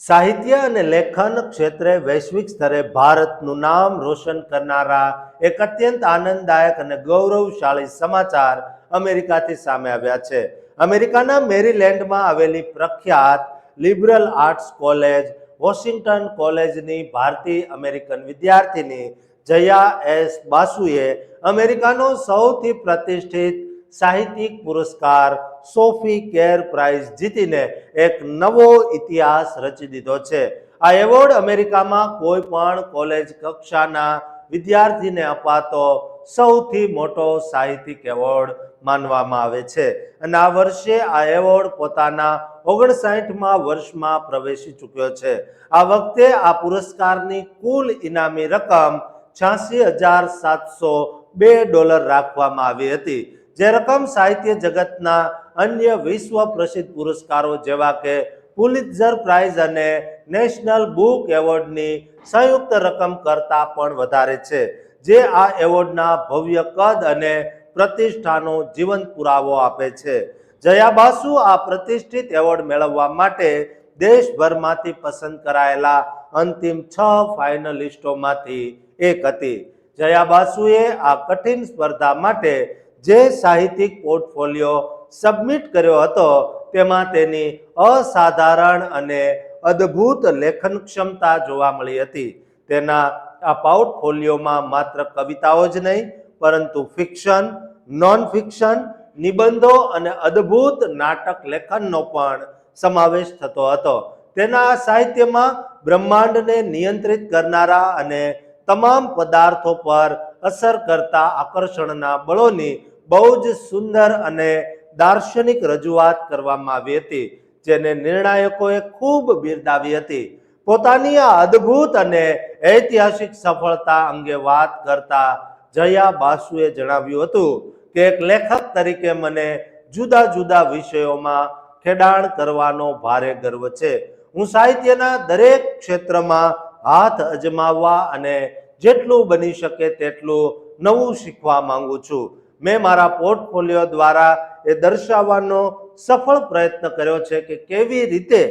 સાહિત્ય અને લેખન ક્ષેત્રે વૈશ્વિક સ્તરે ભારતનું નામ રોશન કરનારા એક અત્યંત આનંદદાયક અને ગૌરવશાળી સમાચાર અમેરિકાથી સામે આવ્યા છે. અમેરિકાના મેરીલેન્ડમાં આવેલી પ્રખ્યાત લિબરલ આર્ટ્સ કોલેજ વોશિંગ્ટન કોલેજની ભારતીય અમેરિકન વિદ્યાર્થીની જયા એસ બાસુએ અમેરિકાનો સૌથી પ્રતિષ્ઠિત સાહિત્યિક પુરસ્કાર સોફી કેર પ્રાઇઝ જીતીને એક નવો ઇતિહાસ રચી દીધો છે. આ એવોર્ડ અમેરિકામાં કોઈ પણ કોલેજ કક્ષાના વિદ્યાર્થીને અપાતો સૌથી મોટો સાહિત્યિક એવોર્ડ માનવામાં આવે છે અને આ વર્ષે આ એવોર્ડ પોતાના 59મા વર્ષમાં પ્રવેશી ચૂક્યો છે. આ વખતે આ પુરસ્કારની કુલ ઇનામી રકમ $86,702 રાખવામાં આવી હતી, જે રકમ સાહિત્ય જગતના અન્ય વિશ્વ પ્રસિદ્ધ પુરસ્કારો જેવા કે પુલિત્ઝર પ્રાઇઝ અને નેશનલ બુક એવોર્ડની સંયુક્ત રકમ કરતાં પણ વધારે છે, જે આ એવોર્ડના ભવ્ય કદ અને પ્રતિષ્ઠાનો જીવંત પુરાવો આપે છે. જયા બાસુ આ પ્રતિષ્ઠિત એવોર્ડ મેળવવા માટે દેશભરમાંથી પસંદ કરાયેલા અંતિમ 6 ફાઇનલિસ્ટોમાંથી એક હતી. જયા બાસુએ આ કઠિન સ્પર્ધા માટે જે સાહિત્યિક પોર્ટફોલિયો સબમિટ કર્યો હતો તેમાં તેની અસાધારણ અને અદ્ભુત લેખન ક્ષમતા જોવા મળી હતી. તેના આ પોર્ટફોલિયોમાં માત્ર કવિતાઓ જ નહીં પરંતુ ફિક્શન, નોન ફિક્શન, નિબંધો અને અદ્ભુત નાટક લેખનનો પણ સમાવેશ થતો હતો. તેના સાહિત્યમાં બ્રહ્માંડને નિયંત્રિત કરનારા અને તમામ પદાર્થો પર અસર કરતા આકર્ષણના બળોની બહુ જ સુંદર અને દાર્શનિક રજૂઆત કરવામાં આવી હતી, જેને નિર્ણાયકોએ ખૂબ બિરદાવી હતી. પોતાની આ અદ્ભુત અને ઐતિહાસિક સફળતા અંગે વાત કરતા જયા બાસુએ જણાવ્યું હતું કે એક લેખક તરીકે મને જુદા જુદા વિષયોમાં ખેડાણ કરવાનો ભારે ગર્વ છે. હું સાહિત્યના દરેક ક્ષેત્રમાં હાથ અજમાવવા અને જેટલું બની શકે તેટલું નવું શીખવા માંગુ છું. મેં મારા પોર્ટફોલિયો દ્વારા એ દર્શાવવાનો સફળ પ્રયત્ન કર્યો છે કે કેવી રીતે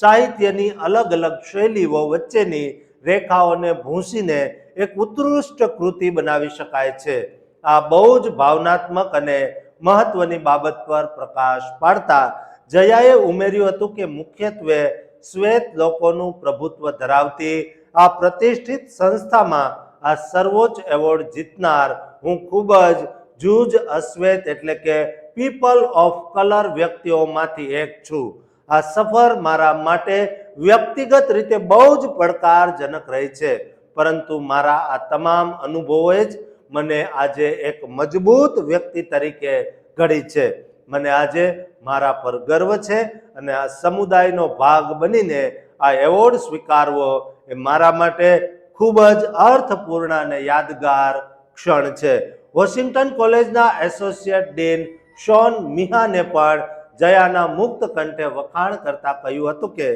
સાહિત્યની અલગ અલગ શૈલીઓ વચ્ચેની રેખાઓને ભૂંસીને એક ઉત્કૃષ્ટ કૃતિ બનાવી શકાય છે. આ બહુ જ ભાવનાત્મક અને મહત્વની બાબત પર પ્રકાશ પાડતા જયાએ ઉમેર્યું હતું કે મુખ્યત્વે શ્વેત લોકોનું પ્રભુત્વ ધરાવતી આ પ્રતિષ્ઠિત સંસ્થામાં આ સર્વોચ્ચ એવોર્ડ જીતનાર હું ખૂબ જ જૂજ અશ્વેત એટલે કે પીપલ ઓફ કલર વ્યક્તિઓમાંથી એક છું. આ સફર મારા માટે વ્યક્તિગત રીતે બહુ જ પડકારજનક રહી છે, પરંતુ મારા આ તમામ અનુભવોએ જ મને આજે એક મજબૂત વ્યક્તિ તરીકે ઘડી છે. મને આજે મારા પર ગર્વ છે અને આ સમુદાયનો ભાગ બનીને આ એવોર્ડ સ્વીકારવો એ મારા માટે ખૂબ જ અર્થપૂર્ણ અને યાદગાર ક્ષણ છે. વોશિંગ્ટન કોલેજના એસોસિએટ ડીન શોન મિહાને પણ જયાના મુક્ત કંઠે વખાણ કરતા કહ્યું હતું કે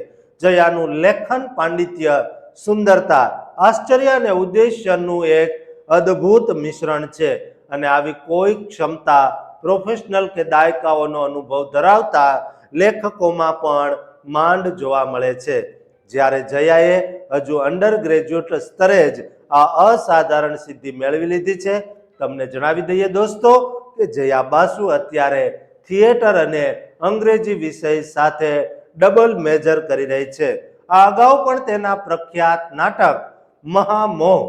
જયાનું લેખન પાંડિત્ય, સુંદરતા, આશ્ચર્ય અને ઉદ્દેશ્યનું એક અદ્ભુત મિશ્રણ છે અને આવી કોઈ ક્ષમતા પ્રોફેશનલ કે દાયકાઓનો અનુભવ ધરાવતા લેખકોમાં પણ માંડ જોવા મળે છે. જ્યારે જયાએ હજુ અંડર ગ્રેજ્યુએટ સ્તરે જ આ અસાધારણ સિદ્ધિ મેળવી લીધી છે. તમને જણાવી દઈએ દોસ્તો કે જયા બાસુ અત્યારે થિયેટર અને અંગ્રેજી વિષય સાથે ડબલ મેજર કરી રહી છે. આ અગાઉ પણ તેના પ્રખ્યાત નાટક મહામોહ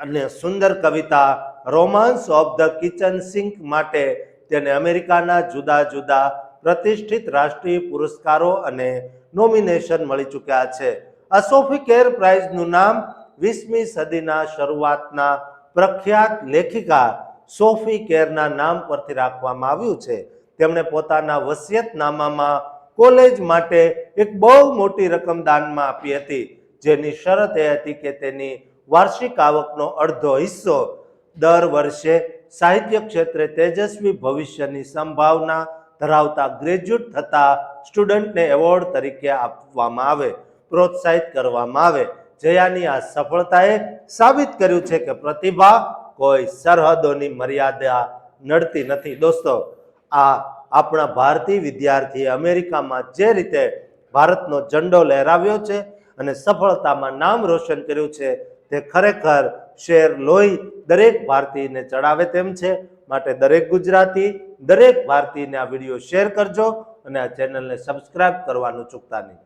અને સુંદર કવિતા romance of the kitchen sink માટે તેને અમેરિકાના જુદા જુદા પ્રતિષ્ઠિત રાષ્ટ્રીય પુરસ્કારો અને નોમિનેશન મળી ચૂક્યા છે. આ સોફી કેર પ્રાઇઝનું નામ 20મી સદીના શરૂઆતના પ્રખ્યાત લેખિકા સોફી કેરના નામ પરથી રાખવામાં આવ્યું છે. તેમણે પોતાના વસિયતનામામાં કોલેજ માટે એક બહુ મોટી રકમ દાનમાં આપી હતી, જેની શરત એ હતી કે તેની વાર્ષિક આવકનો અડધો હિસ્સો દર વર્ષે સાહિત્ય ક્ષેત્રે તેજસ્વી ભવિષ્યની સંભાવના ધરાવતા ગ્રેજ્યુએટ થતા સ્ટુડન્ટને એવોર્ડ તરીકે આપવામાં આવે, પ્રોત્સાહિત કરવામાં આવે. જયાની આ સફળતાએ સાબિત કર્યું છે કે પ્રતિભા કોઈ સરહદોની મર્યાદા નડતી નથી. દોસ્તો, આ આપણા ભારતીય વિદ્યાર્થીએ અમેરિકામાં જે રીતે ભારતનો ઝંડો લહેરાવ્યો છે અને સફળતામાં નામ રોશન કર્યું છે તે ખરેખર શેર લોહી દરેક ભારતીયને ચડાવે તેમ છે. માટે દરેક ગુજરાતી, દરેક ભારતીયને આ વિડીયો શેર કરજો અને આ ચેનલને સબસ્ક્રાઇબ કરવાનું ચૂકતા નહીં.